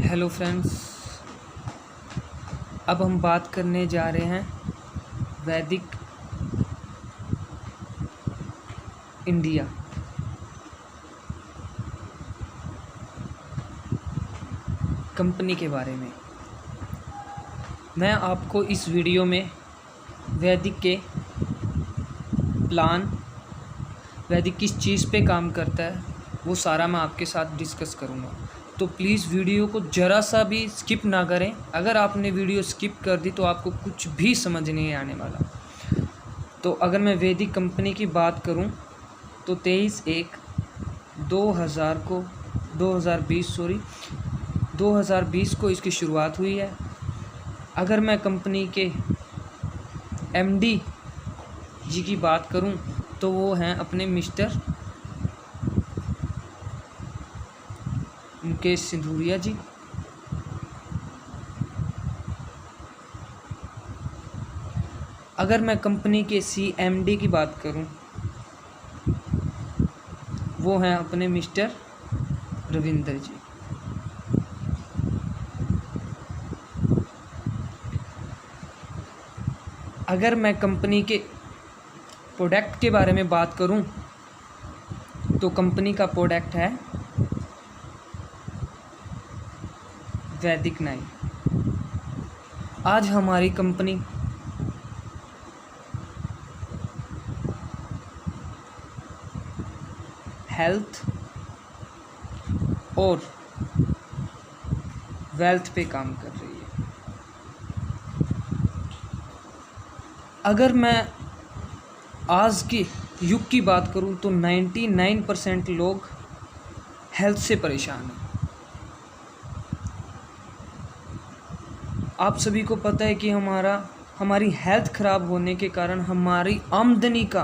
Hello friends, अब हम बात करने जा रहे हैं वैदिक इंडिया। कंपनी के बारे में मैं आपको इस वीडियो में वैदिक के प्लान, वैदिक किस चीज़ पे काम करता है, वो सारा मैं आपके साथ डिस्कस करूँगा। तो प्लीज़ वीडियो को ज़रा सा भी स्किप ना करें। अगर आपने वीडियो स्किप कर दी तो आपको कुछ भी समझ नहीं आने वाला। तो अगर मैं वैदिक कंपनी की बात करूं तो 2020 को इसकी शुरुआत हुई है। अगर मैं कंपनी के एमडी जी की बात करूं तो वो हैं अपने मिस्टर मुकेश सिंधूरिया जी। अगर मैं कंपनी के सीएमडी की बात करूं वो हैं अपने मिस्टर रविंदर जी। अगर मैं कंपनी के प्रोडक्ट के बारे में बात करूं तो कंपनी का प्रोडक्ट है वैदिक 9। आज हमारी कंपनी हेल्थ और वेल्थ पे काम कर रही है। अगर मैं आज के युग की बात करूं तो 99% लोग हेल्थ से परेशान हैं। आप सभी को पता है कि हमारी हेल्थ ख़राब होने के कारण हमारी आमदनी का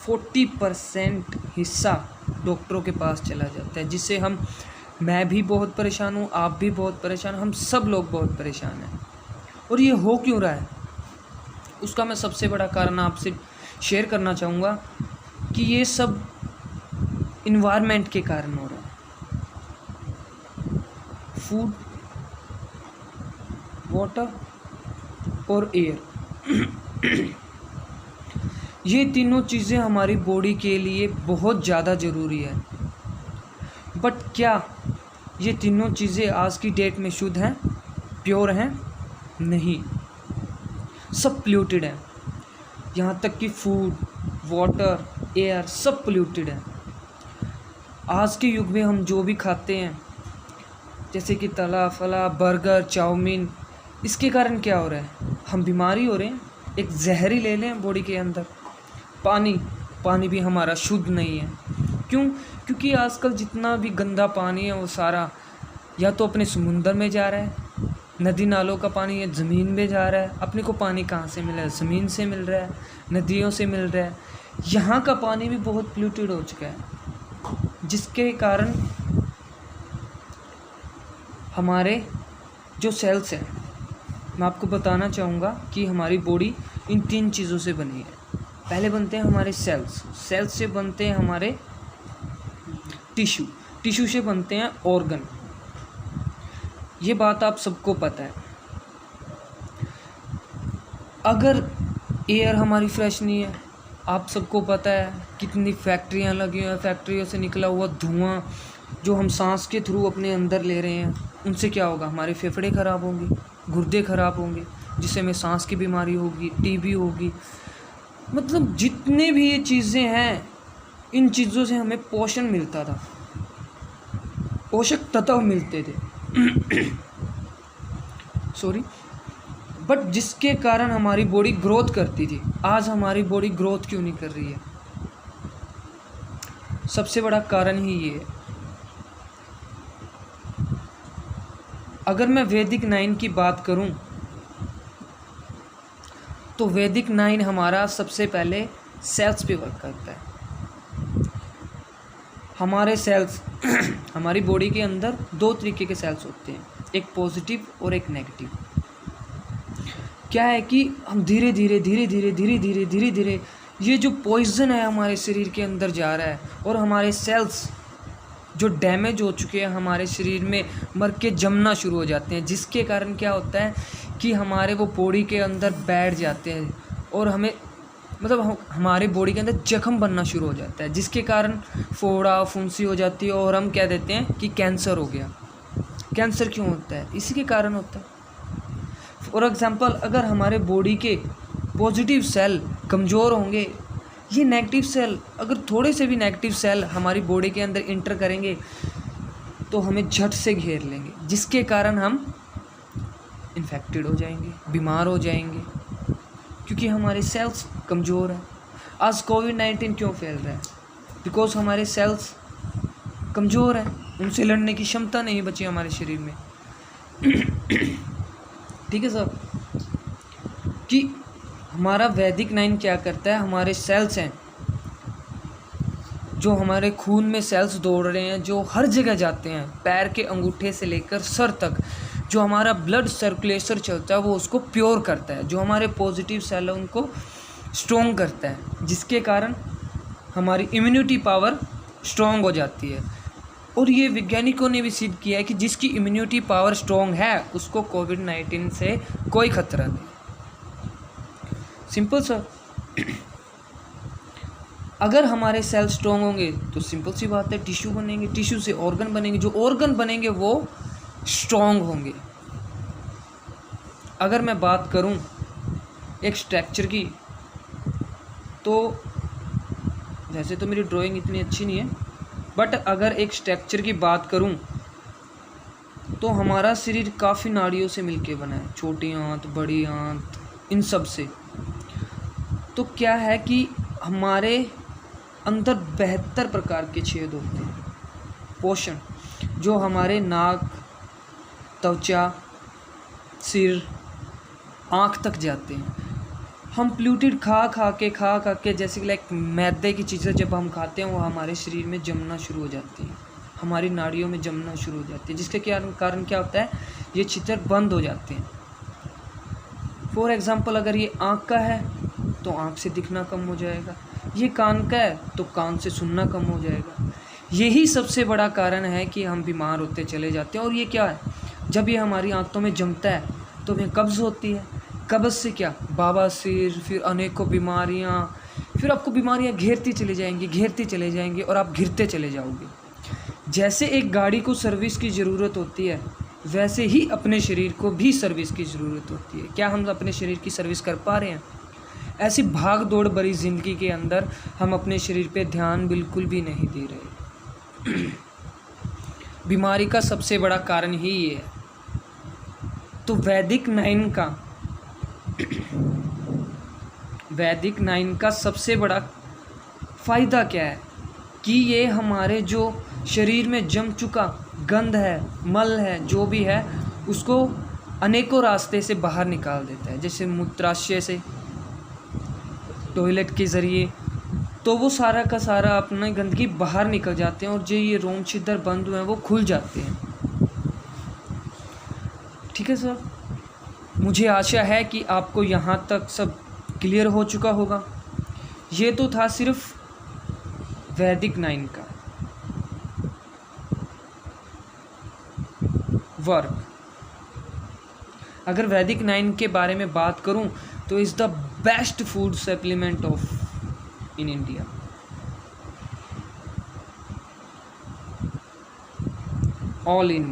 40% हिस्सा डॉक्टरों के पास चला जाता है, जिससे मैं भी बहुत परेशान हूँ, आप भी बहुत परेशान, हम सब लोग बहुत परेशान हैं। और ये हो क्यों रहा है, उसका मैं सबसे बड़ा कारण आपसे शेयर करना चाहूँगा कि ये सब इन्वायरमेंट के कारण हो रहा है। फूड, वाटर और एयर, ये तीनों चीज़ें हमारी बॉडी के लिए बहुत ज़्यादा ज़रूरी है। बट क्या ये तीनों चीज़ें आज की डेट में शुद्ध हैं, प्योर हैं? नहीं, सब पोल्यूटेड है। यहाँ तक कि फूड, वाटर, एयर सब पोल्यूटेड है। आज के युग में हम जो भी खाते हैं जैसे कि तला फला, बर्गर, चाउमीन, इसके कारण क्या हो रहा है, हम बीमारी हो रहे हैं। एक जहरी ले लें बॉडी के अंदर। पानी भी हमारा शुद्ध नहीं है। क्यों? क्योंकि आजकल जितना भी गंदा पानी है वो सारा या तो अपने समुंदर में जा रहा है, नदी नालों का पानी है ज़मीन में जा रहा है। अपने को पानी कहाँ से मिल रहा है? ज़मीन से मिल रहा है, नदियों से मिल रहा है। यहाँ का पानी भी बहुत पोल्यूटेड हो चुका है, जिसके कारण हमारे जो सेल्स हैं, मैं आपको बताना चाहूँगा कि हमारी बॉडी इन 3 चीज़ों से बनी है। पहले बनते हैं हमारे सेल्स से बनते हैं हमारे टिश्यू से बनते हैं ऑर्गन। ये बात आप सबको पता है। अगर एयर हमारी फ्रेश नहीं है, आप सबको पता है कितनी फैक्ट्रियाँ लगी हुई हैं, फैक्ट्रियों से निकला हुआ धुआं जो हम सांस के थ्रू अपने अंदर ले रहे हैं, उनसे क्या होगा? हमारे फेफड़े ख़राब होंगे, गुर्दे ख़राब होंगे, जिससे हमें सांस की बीमारी होगी, टीबी होगी। मतलब जितने भी ये चीज़ें हैं, इन चीज़ों से हमें पोषण मिलता था, पोषक तत्व मिलते थे बट जिसके कारण हमारी बॉडी ग्रोथ करती थी। आज हमारी बॉडी ग्रोथ क्यों नहीं कर रही है? सबसे बड़ा कारण ही ये है। अगर मैं वैदिक 9 की बात करूं तो वैदिक 9 हमारा सबसे पहले सेल्स पे वर्क करता है। हमारे सेल्स हमारी बॉडी के अंदर 2 तरीके के सेल्स होते हैं, एक पॉजिटिव और एक नेगेटिव। क्या है कि हम धीरे धीरे ये जो पॉइज़न है हमारे शरीर के अंदर जा रहा है और हमारे सेल्स जो डैमेज हो चुके हैं हमारे शरीर में मर के जमना शुरू हो जाते हैं, जिसके कारण क्या होता है कि हमारे वो बॉडी के अंदर बैठ जाते हैं और हमें मतलब हमारे बॉडी के अंदर जख्म बनना शुरू हो जाता है, जिसके कारण फोड़ा फुंसी हो जाती है और हम कह देते हैं कि कैंसर हो गया। कैंसर क्यों होता है? इसी के कारण होता है। फॉर एग्जांपल, अगर हमारे बॉडी के पॉजिटिव सेल कमज़ोर होंगे, ये नेगेटिव सेल अगर थोड़े से भी नेगेटिव सेल हमारी बॉडी के अंदर इंटर करेंगे तो हमें झट से घेर लेंगे, जिसके कारण हम इन्फेक्टेड हो जाएंगे, बीमार हो जाएंगे, क्योंकि हमारे सेल्स कमज़ोर हैं। आज कोविड-19 क्यों फैल रहा है? बिकॉज हमारे सेल्स कमज़ोर हैं, उनसे लड़ने की क्षमता नहीं बची हमारे शरीर में। ठीक है सर, कि हमारा वैदिक 9 क्या करता है, हमारे सेल्स हैं जो हमारे खून में सेल्स दौड़ रहे हैं, जो हर जगह जाते हैं, पैर के अंगूठे से लेकर सर तक, जो हमारा ब्लड सर्कुलेशन चलता है वो उसको प्योर करता है, जो हमारे पॉजिटिव सेल है उनको स्ट्रॉन्ग करता है, जिसके कारण हमारी इम्यूनिटी पावर स्ट्रॉन्ग हो जाती है। और ये वैज्ञानिकों ने भी सिद्ध किया है कि जिसकी इम्यूनिटी पावर स्ट्रॉन्ग है उसको कोविड-19 से कोई खतरा नहीं। Simple sir. अगर हमारे सेल स्ट्रॉन्ग होंगे तो सिंपल सी बात है, टिश्यू बनेंगे, टिश्यू से ऑर्गन बनेंगे, जो ऑर्गन बनेंगे वो स्ट्रॉन्ग होंगे। अगर मैं बात करूं एक स्ट्रक्चर की, तो वैसे तो मेरी ड्राइंग इतनी अच्छी नहीं है, बट अगर एक स्ट्रक्चर की बात करूं तो हमारा शरीर काफ़ी नाड़ियों से मिलके बना है, छोटी आंत, बड़ी आंत, इन सब से। तो क्या है कि हमारे अंदर 72 प्रकार के छेद होते हैं, पोषण, जो हमारे नाक, त्वचा, सिर, आँख तक जाते हैं। हम प्लूटेड खा खा के जैसे कि लाइक मैदे की चीज़ें जब हम खाते हैं वो हमारे शरीर में जमना शुरू हो जाती हैं, हमारी नाड़ियों में जमना शुरू हो जाती है, जिसके कारण क्या होता है, ये छिद्र बंद हो जाते हैं। फॉर एग्ज़ाम्पल, अगर ये आँख का है तो आँख से दिखना कम हो जाएगा, ये कान का है तो कान से सुनना कम हो जाएगा। यही सबसे बड़ा कारण है कि हम बीमार होते चले जाते हैं। और ये क्या है, जब ये हमारी आंतों में जमता है तो हमें कब्ज़ होती है। कब्ज़ से क्या, बवासीर, फिर अनेकों बीमारियाँ, फिर आपको बीमारियाँ घेरती चले जाएंगी और आप घिरते चले जाओगे। जैसे एक गाड़ी को सर्विस की ज़रूरत होती है, वैसे ही अपने शरीर को भी सर्विस की ज़रूरत होती है। क्या हम अपने शरीर की सर्विस कर पा रहे हैं? ऐसी भाग दौड़ भरी ज़िंदगी के अंदर हम अपने शरीर पे ध्यान बिल्कुल भी नहीं दे रहे। बीमारी का सबसे बड़ा कारण ही ये है। तो वैदिक 9 का सबसे बड़ा फ़ायदा क्या है कि ये हमारे जो शरीर में जम चुका गंध है, मल है, जो भी है, उसको अनेकों रास्ते से बाहर निकाल देता है। जैसे मूत्राशय से, टॉयलेट के ज़रिए, तो वो सारा का सारा अपना गंदगी बाहर निकल जाते हैं और जो ये रोम छिद्र बंद हुए हैं वो खुल जाते हैं। ठीक है सर, मुझे आशा है कि आपको यहाँ तक सब क्लियर हो चुका होगा। ये तो था सिर्फ वैदिक 9 का वर्क। अगर वैदिक 9 के बारे में बात करूं तो is the best food supplement of in India. All in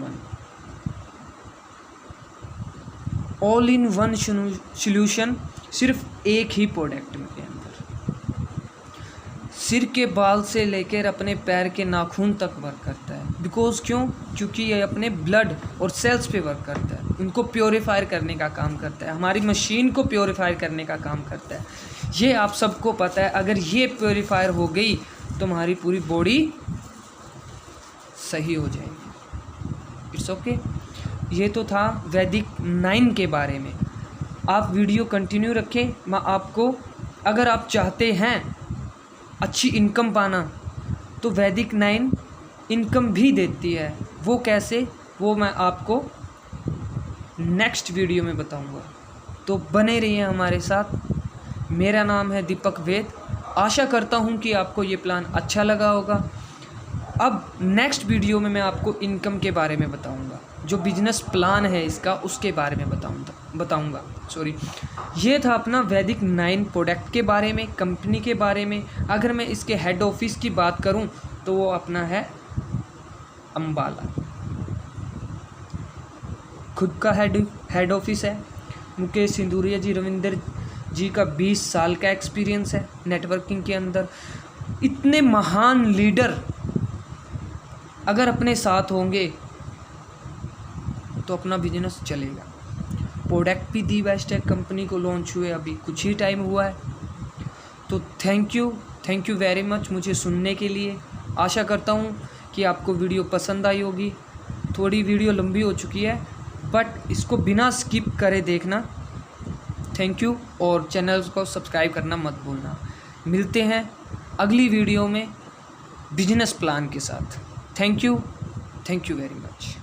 one solution, सिर्फ एक ही प्रोडक्ट के अंदर। सिर के बाल से लेकर अपने पैर के नाखून तक वर्क करता है। बिकॉज क्यों? क्योंकि ये अपने ब्लड और सेल्स पे वर्क करता है, उनको प्योरीफायर करने का काम करता है, हमारी मशीन को प्योरीफायर करने का काम करता है। ये आप सबको पता है। अगर ये प्योरीफायर हो गई तो हमारी पूरी बॉडी सही हो जाएगी। It's okay. ये तो था वैदिक 9 के बारे में। आप वीडियो कंटिन्यू रखें। मैं आपको, अगर आप चाहते हैं अच्छी इनकम पाना, तो वैदिक 9 इनकम भी देती है। वो कैसे, वो मैं आपको नेक्स्ट वीडियो में बताऊंगा। तो बने रहिए हमारे साथ। मेरा नाम है दीपक वेद। आशा करता हूं कि आपको ये प्लान अच्छा लगा होगा। अब नेक्स्ट वीडियो में मैं आपको इनकम के बारे में बताऊंगा, जो बिजनेस प्लान है इसका उसके बारे में बताऊंगा। ये था अपना वैदिक 9 प्रोडक्ट के बारे में, कंपनी के बारे में। अगर मैं इसके हेड ऑफिस की बात करूं तो वो अपना है अम्बाला, खुद का हेड ऑफिस है। मुकेश सिंदूरिया जी, रविंदर जी का 20 साल का एक्सपीरियंस है नेटवर्किंग के अंदर। इतने महान लीडर अगर अपने साथ होंगे तो अपना बिजनेस चलेगा। प्रोडक्ट भी दी बेस्ट है, कंपनी को लॉन्च हुए अभी कुछ ही टाइम हुआ है। तो थैंक यू वेरी मच मुझे सुनने के लिए। आशा करता हूँ कि आपको वीडियो पसंद आई होगी। थोड़ी वीडियो लंबी हो चुकी है बट इसको बिना स्किप करे देखना। थैंक यू, और चैनल को सब्सक्राइब करना मत भूलना। मिलते हैं अगली वीडियो में बिजनेस प्लान के साथ। Thank you very much.